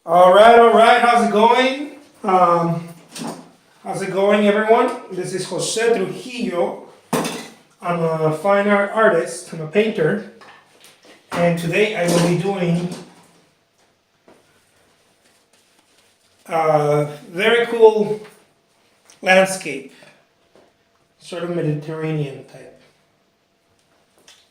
All right. How's it going? How's it going, everyone? This is Jose Trujillo. I'm a fine art artist. I'm a painter, and today I will be doing a very cool landscape, sort of Mediterranean type.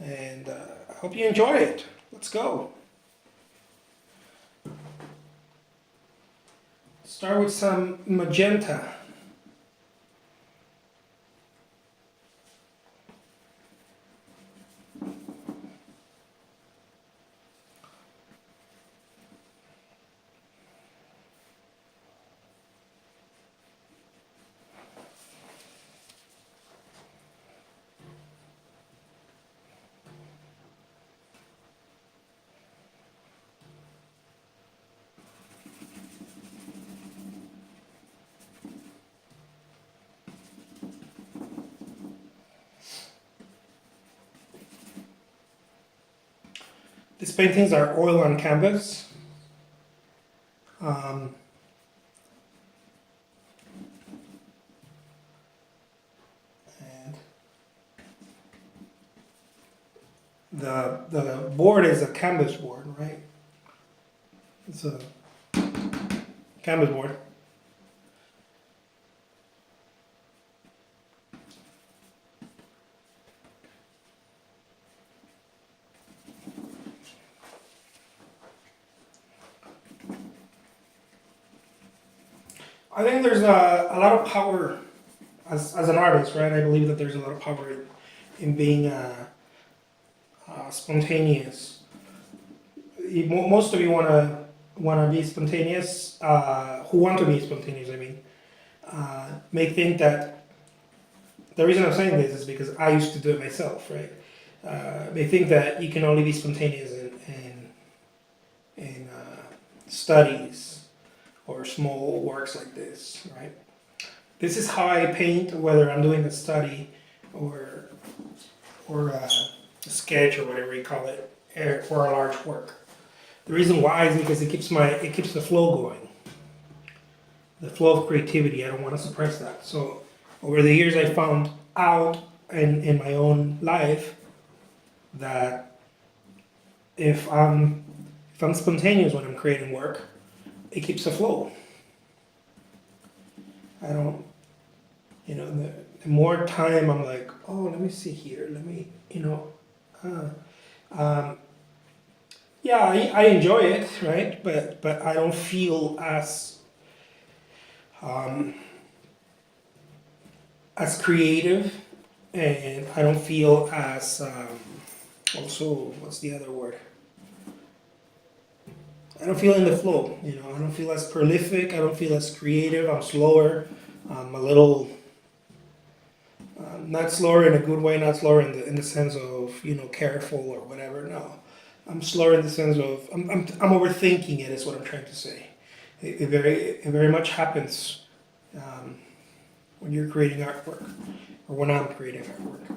And I hope you enjoy it. Let's go. Start with some magenta. These paintings are oil on canvas. Um, and the board is a canvas board, right? It's a canvas board. I think there's a lot of power as an artist, right? I believe that there's a lot of power in being spontaneous. Most of you wanna be spontaneous. Who want to be spontaneous? I mean, may think that the reason I'm saying this is because I used to do it myself, right? May think that you can only be spontaneous in studies or small works like this, right? This is how I paint, whether I'm doing a study or a sketch or whatever you call it, or a large work. The reason why is because it keeps the flow going, the flow of creativity. I don't want to suppress that. So over the years, I found out in my own life that if I'm spontaneous when I'm creating work, it keeps the flow. I don't, the more time I'm like, oh, let me see here, let me, um, yeah, I enjoy it, right? But I don't feel um, as creative, and I don't feel as also, what's the other word? I don't feel in the flow. I don't feel as prolific. I don't feel as creative. I'm slower. I'm a little not slower in a good way. Not slower in the sense of careful or whatever. No, I'm slower in the sense of I'm overthinking it. Is what I'm trying to say. It very much happens when you're creating artwork, or when I'm creating artwork.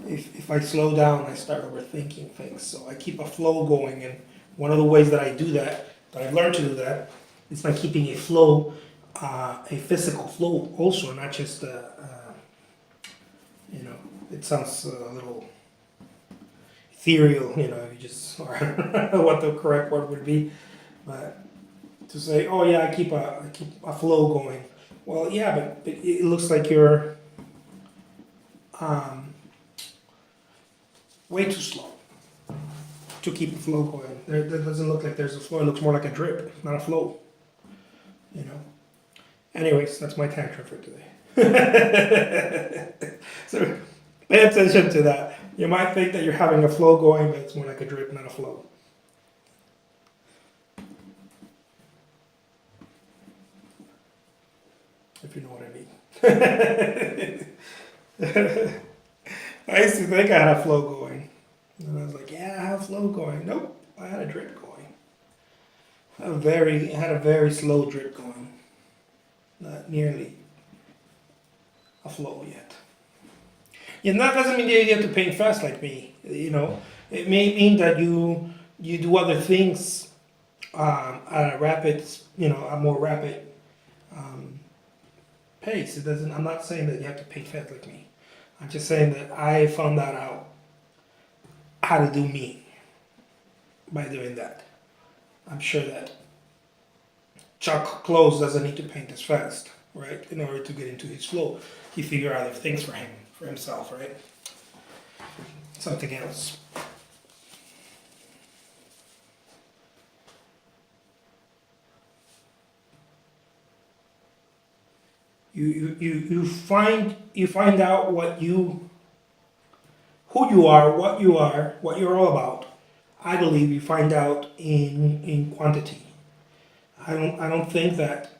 If I slow down, I start overthinking things. So I keep a flow going, and one of the ways that I do that I've learned to do that, is by keeping a flow, a physical flow also, not just, it sounds a little ethereal, you just, or what the correct word would be, but to say, oh yeah, I keep a flow going. Well, yeah, but it looks like you're um, way too slow to keep a flow going. That doesn't look like there's a flow. It looks more like a drip, not a flow. Anyways, that's my tantrum for today. So pay attention to that. You might think that you're having a flow going, but it's more like a drip, not a flow. If you know what I mean. I used to think I had a flow going. And I was like, yeah, I have a flow going. Nope, I had a drip going. I had a very slow drip going. Not nearly a flow yet. Yeah, that doesn't mean that you have to paint fast like me. It may mean that you do other things at a rapid, a more rapid um, pace. It doesn't. I'm not saying that you have to paint fast like me. I'm just saying that I found that out how to do me by doing that. I'm sure that Chuck Close doesn't need to paint as fast, right? In order to get into his flow, he figured out other things for himself, right? Something else. You find out who you are, what you're all about. I believe you find out in quantity. I don't think that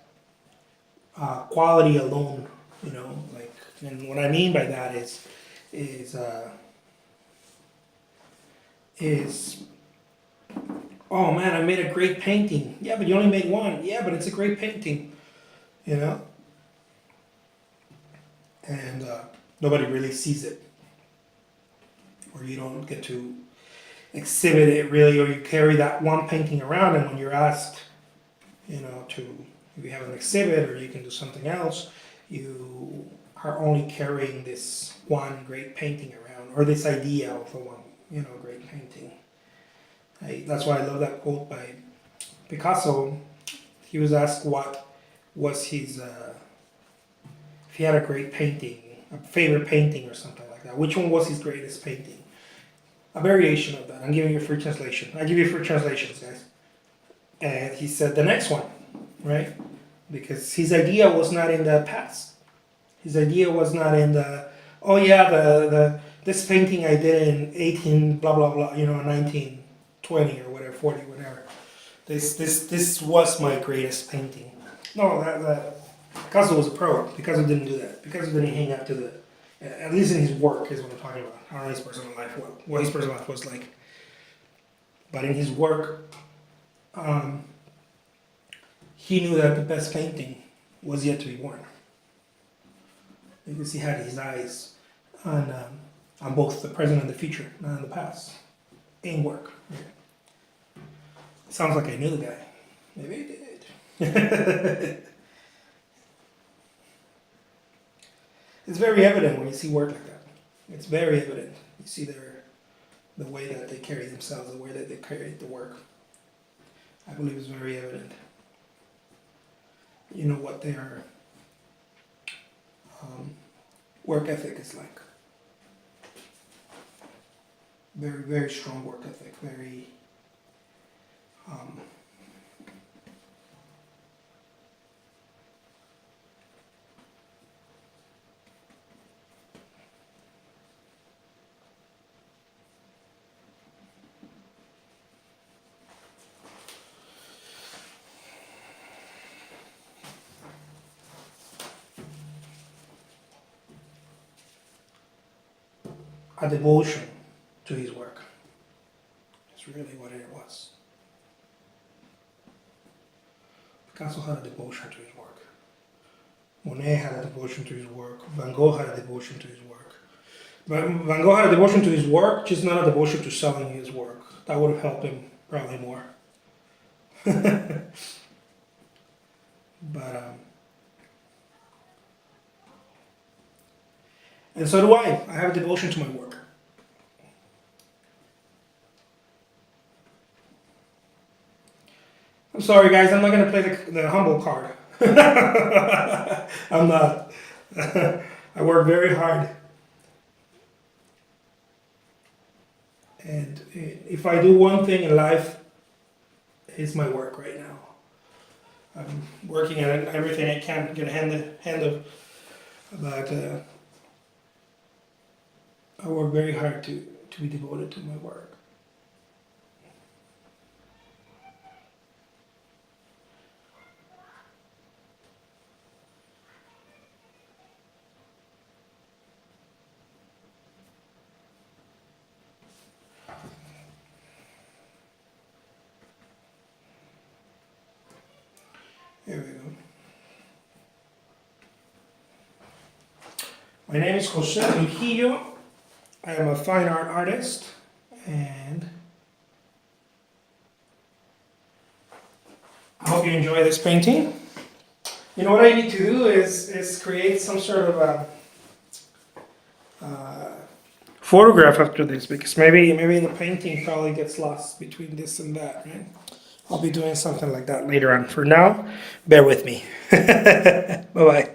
quality alone, like, and what I mean by that is uh, is oh man, I made a great painting. Yeah, but you only made one. Yeah, but it's a great painting, you know, and nobody really sees it, or you don't get to exhibit it really, or you carry that one painting around, and when you're asked, to if you have an exhibit or you can do something else, you are only carrying this one great painting around, or this idea of the one, great painting. That's why I love that quote by Picasso. He was asked what was his, if he had a great painting, a favorite painting or something like that. Which one was his greatest painting? A variation of that. I'm giving you a free translation. I give you free translations, guys. And he said the next one, right? Because his idea was not in the past. His idea was not in the, oh yeah, the this painting I did in 18 blah blah blah, 1920 or whatever, 40 whatever. This was my greatest painting. No, that Picasso was a pro. Picasso didn't do that. Picasso didn't hang up to the, at least in his work is what I'm talking about. I don't know his personal life, what his personal life was like. But in his work, he knew that the best painting was yet to be born. Because he had his eyes on both the present and the future, not in the past, in work. Sounds like I knew the guy. Maybe I did. It's very evident when you see work like that. It's very evident. You see the way that they carry themselves, the way that they carry the work. I believe it's very evident. You know what their work ethic is like. Very, very strong work ethic. Very a devotion to his work. It's really what it was. Picasso had a devotion to his work. Monet had a devotion to his work. Van Gogh had a devotion to his work. But Van Gogh had a devotion to his work, just not a devotion to selling his work. That would have helped him probably more. But and so do I. I have a devotion to my work. I'm sorry, guys. I'm not gonna play the humble card. I'm not. I work very hard, and if I do one thing in life, it's my work right now. I'm working at everything I can get a hand of, but I work very hard to be devoted to my work. Here we go. My name is Jose Trujillo. I am a fine art artist, and hope you enjoy this painting. You know what I need to do is create some sort of a photograph after this, because maybe the painting probably gets lost between this and that, right? I'll be doing something like that later on. For now, bear with me. Bye-bye.